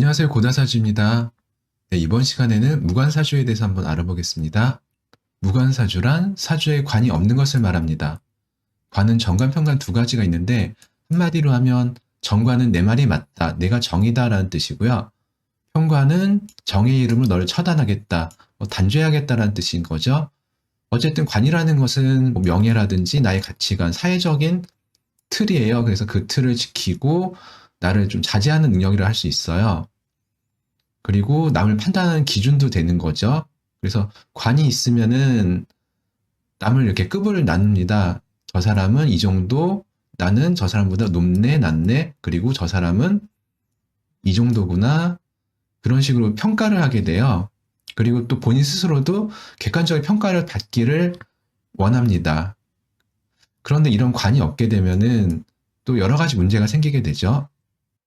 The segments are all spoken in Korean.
안녕하세요. 고다사주입니다. 네, 이번 시간에는 무관사주에 대해서 한번 알아보겠습니다. 무관사주란 사주에 관이 없는 것을 말합니다. 관은 정관, 편관 두 가지가 있는데 한마디로 하면 정관은 내 말이 맞다, 내가 정이다 라는 뜻이고요. 편관은 정의 이름으로 너를 처단하겠다, 단죄하겠다라는 뜻인 거죠. 어쨌든 관이라는 것은 뭐 명예라든지 나의 가치관, 사회적인 틀이에요. 그래서 그 틀을 지키고 나를 좀 자제하는 능력이라 할 수 있어요. 그리고 남을 판단하는 기준도 되는 거죠. 그래서 관이 있으면은 남을 이렇게 급을 나눕니다. 저 사람은 이 정도, 나는 저 사람보다 높네, 낮네, 그리고 저 사람은 이 정도구나. 그런 식으로 평가를 하게 돼요. 그리고 또 본인 스스로도 객관적인 평가를 받기를 원합니다. 그런데 이런 관이 없게 되면은 또 여러 가지 문제가 생기게 되죠.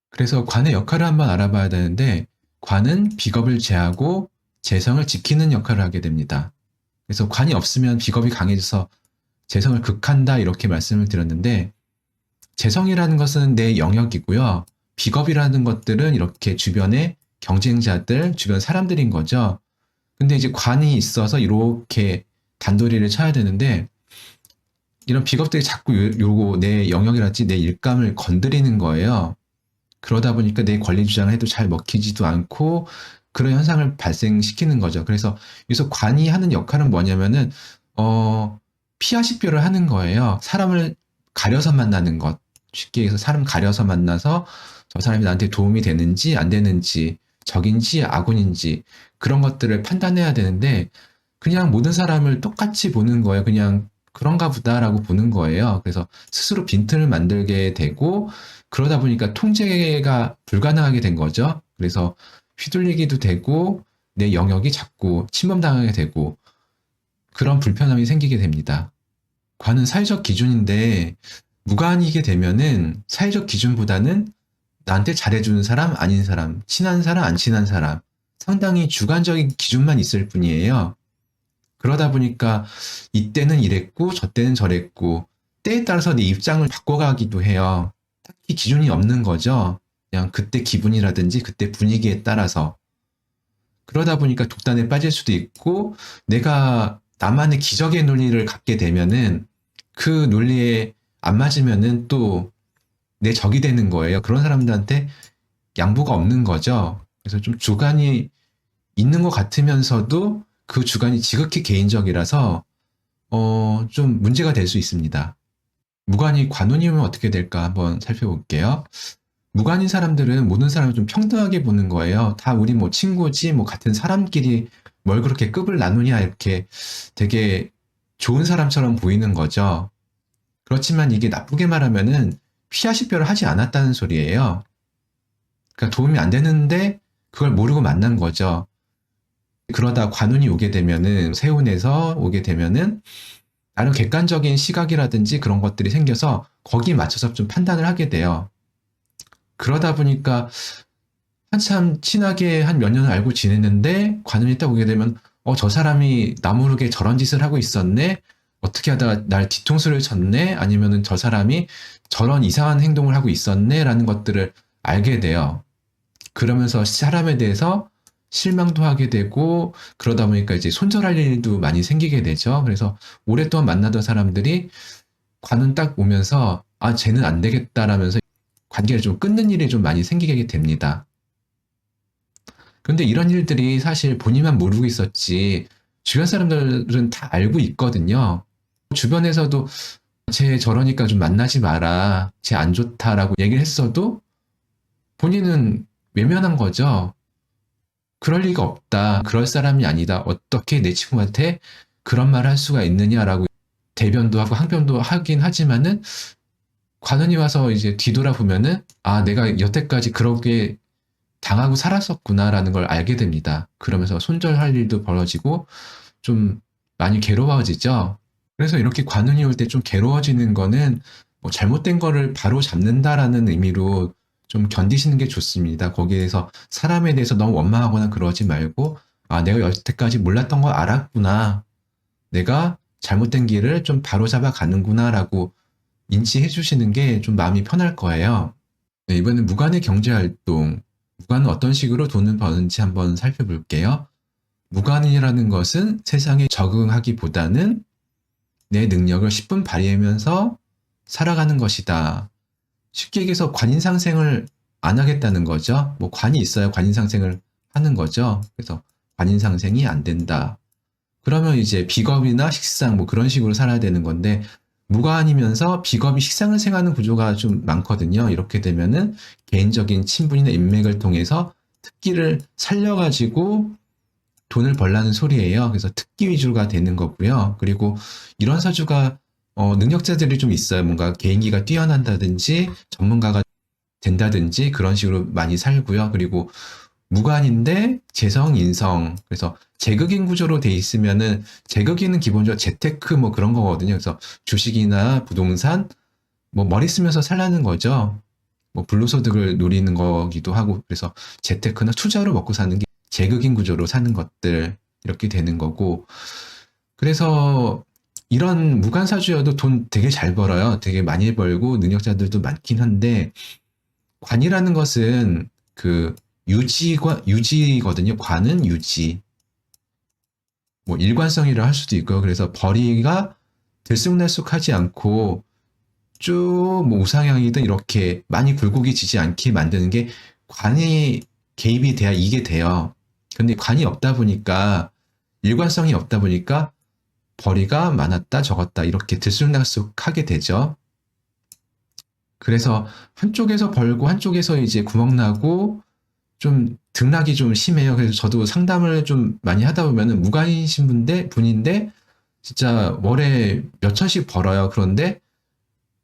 그래서 관의 역할을 한번 알아봐야 되는데, 관은 비겁을 제하고 재성을 지키는 역할을 하게 됩니다. 그래서 관이 없으면 비겁이 강해져서 재성을 극한다 이렇게 말씀을 드렸는데, 재성이라는 것은 내 영역이고요. 비겁이라는 것들은 이렇게 주변의 경쟁자들, 주변 사람들인 거죠. 근데 이제 관이 있어서 이렇게 단도리를 쳐야 되는데, 이런 비겁들이 자꾸 요거 내 영역이랄지 내 일감을 건드리는 거예요. 그러다 보니까 내 권리 주장을 해도 잘 먹히지도 않고 그런 현상을 발생시키는 거죠. 그래서 여기서 관이 하는 역할은 뭐냐면은 피하식별을 하는 거예요. 사람을 가려서 만나는 것. 쉽게 해서 사람 가려서 만나서 저 사람이 나한테 도움이 되는지 안 되는지, 적인지 악운인지 그런 것들을 판단해야 되는데, 그냥 모든 사람을 똑같이 보는 거예요. 그냥 그런가 보다라고 보는 거예요. 그래서 스스로 빈틈을 만들게 되고, 그러다 보니까 통제가 불가능하게 된 거죠. 그래서 휘둘리기도 되고 내 영역이 자꾸 침범당하게 되고 그런 불편함이 생기게 됩니다. 관은 사회적 기준인데, 무관이게 되면은 사회적 기준보다는 나한테 잘해주는 사람, 아닌 사람, 친한 사람, 안 친한 사람, 상당히 주관적인 기준만 있을 뿐이에요. 그러다 보니까 이때는 이랬고 저때는 저랬고 때에 따라서 내 입장을 바꿔가기도 해요. 딱히 기준이 없는 거죠. 그냥 그때 기분이라든지 그때 분위기에 따라서. 그러다 보니까 독단에 빠질 수도 있고, 내가 나만의 기적의 논리를 갖게 되면은 그 논리에 안 맞으면은 또 내 적이 되는 거예요. 그런 사람들한테 양보가 없는 거죠. 그래서 좀 주관이 있는 것 같으면서도 그 주관이 지극히 개인적이라서 좀 문제가 될 수 있습니다. 무관이 관운이면 어떻게 될까 한번 살펴볼게요. 무관인 사람들은 모든 사람을 좀 평등하게 보는 거예요. 다 우리 뭐 친구지, 뭐 같은 사람끼리 뭘 그렇게 급을 나누냐, 이렇게 되게 좋은 사람처럼 보이는 거죠. 그렇지만 이게 나쁘게 말하면은 피하식별을 하지 않았다는 소리예요. 그러니까 도움이 안 되는데 그걸 모르고 만난 거죠. 그러다 관운이 오게 되면은, 세운에서 오게 되면은 나름 객관적인 시각이라든지 그런 것들이 생겨서 거기에 맞춰서 좀 판단을 하게 돼요. 그러다 보니까 한참 친하게 한 몇 년을 알고 지냈는데 관운이 딱 오게 되면 저 사람이 나 모르게 저런 짓을 하고 있었네? 어떻게 하다가 날 뒤통수를 쳤네? 아니면은 저 사람이 저런 이상한 행동을 하고 있었네? 라는 것들을 알게 돼요. 그러면서 사람에 대해서 실망도 하게 되고, 그러다 보니까 이제 손절할 일도 많이 생기게 되죠. 그래서 오랫동안 만나던 사람들이 관운 딱 오면서 쟤는 안 되겠다라면서 관계를 좀 끊는 일이 좀 많이 생기게 됩니다. 근데 이런 일들이 사실 본인만 모르고 있었지 주변 사람들은 다 알고 있거든요. 주변에서도 쟤 저러니까 좀 만나지 마라, 쟤 안 좋다라고 얘기를 했어도 본인은 외면한 거죠. 그럴 리가 없다, 그럴 사람이 아니다, 어떻게 내 친구한테 그런 말을 할 수가 있느냐라고 대변도 하고 항변도 하긴 하지만은, 관원이 와서 이제 뒤돌아보면은 내가 여태까지 그렇게 당하고 살았었구나라는 걸 알게 됩니다. 그러면서 손절할 일도 벌어지고 좀 많이 괴로워지죠. 그래서 이렇게 관운이 올 때 좀 괴로워지는 거는 뭐 잘못된 거를 바로 잡는다라는 의미로 좀 견디시는 게 좋습니다. 거기에서 사람에 대해서 너무 원망하거나 그러지 말고, 내가 여태까지 몰랐던 걸 알았구나, 내가 잘못된 길을 좀 바로 잡아 가는구나라고 인지해 주시는 게 좀 마음이 편할 거예요. 네, 이번엔 무관의 경제활동. 무관은 어떤 식으로 돈을 버는지 한번 살펴볼게요. 무관이라는 것은 세상에 적응하기보다는 내 능력을 10분 발휘하면서 살아가는 것이다. 쉽게 얘기해서 관인상생을 안 하겠다는 거죠. 뭐 관이 있어야 관인상생을 하는 거죠. 그래서 관인상생이 안 된다. 그러면 이제 비겁이나 식상 뭐 그런 식으로 살아야 되는 건데 무관이면서 비겁이 식상을 생하는 구조가 좀 많거든요. 이렇게 되면은 개인적인 친분이나 인맥을 통해서 특기를 살려가지고 돈을 벌라는 소리예요. 그래서 특기 위주가 되는 거고요. 그리고 이런 사주가 능력자들이 좀 있어요. 뭔가 개인기가 뛰어난다든지 전문가가 된다든지 그런 식으로 많이 살고요. 그리고 무관인데 재성, 인성. 그래서 재극인 구조로 돼 있으면은 재극인은 기본적으로 재테크 뭐 그런 거거든요. 그래서 주식이나 부동산 뭐 머리 쓰면서 살라는 거죠. 뭐 불로소득을 노리는 거기도 하고 그래서 재테크나 투자로 먹고 사는 게 재극인 구조로 사는 것들 이렇게 되는 거고 그래서 이런 무관사주여도 돈 되게 잘 벌어요. 되게 많이 벌고 능력자들도 많긴 한데 관이라는 것은 그 유지거든요. 관은 유지. 뭐 일관성이라 할 수도 있고요. 그래서 벌이가 들쑥날쑥하지 않고 쭉 뭐 우상향이든 이렇게 많이 굴곡이 지지 않게 만드는 게 관이 개입이 돼야 이게 돼요. 근데 관이 없다 보니까 일관성이 없다 보니까 벌이가 많았다 적었다 이렇게 들쑥날쑥하게 되죠. 그래서 한쪽에서 벌고 한쪽에서 이제 구멍 나고 좀 등락이 좀 심해요. 그래서 저도 상담을 좀 많이 하다 보면은 무관이신 분인데 진짜 월에 몇 천씩 벌어요. 그런데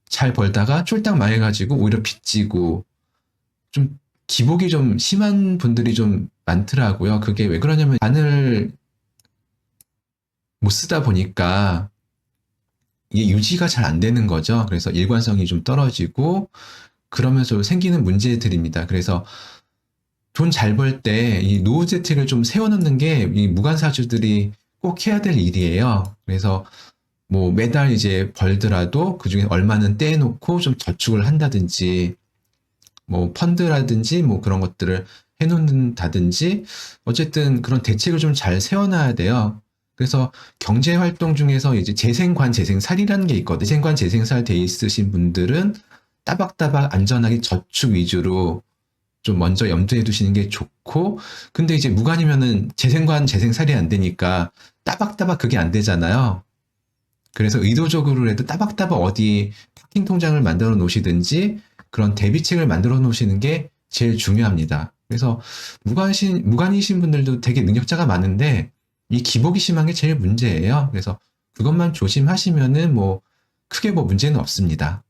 잘 벌다가 쫄딱 망해가지고 오히려 빚지고 좀 기복이 좀 심한 분들이 좀 많더라고요. 그게 왜 그러냐면 관을 못 쓰다 보니까 이게 유지가 잘 안 되는 거죠. 그래서 일관성이 좀 떨어지고 그러면서 생기는 문제들입니다. 그래서 돈 잘 벌 때 이 노후 재테크를 좀 세워놓는 게 이 무관사주들이 꼭 해야 될 일이에요. 그래서 뭐 매달 이제 벌더라도 그중에 얼마는 떼놓고 좀 저축을 한다든지 뭐 펀드라든지 뭐 그런 것들을 해놓는다든지 어쨌든 그런 대책을 좀 잘 세워놔야 돼요. 그래서 경제 활동 중에서 이제 재생관, 재생살이라는 게 있거든요. 재생관, 재생살 돼 있으신 분들은 따박따박 안전하게 저축 위주로 좀 먼저 염두에 두시는 게 좋고, 근데 이제 무관이면은 재생관, 재생살이 안 되니까 따박따박 그게 안 되잖아요. 그래서 의도적으로라도 따박따박 어디 파킹 통장을 만들어 놓으시든지 그런 대비책을 만들어 놓으시는 게 제일 중요합니다. 그래서 무관이신 분들도 되게 능력자가 많은데 이 기복이 심한 게 제일 문제예요. 그래서 그것만 조심하시면은 뭐 크게 뭐 문제는 없습니다.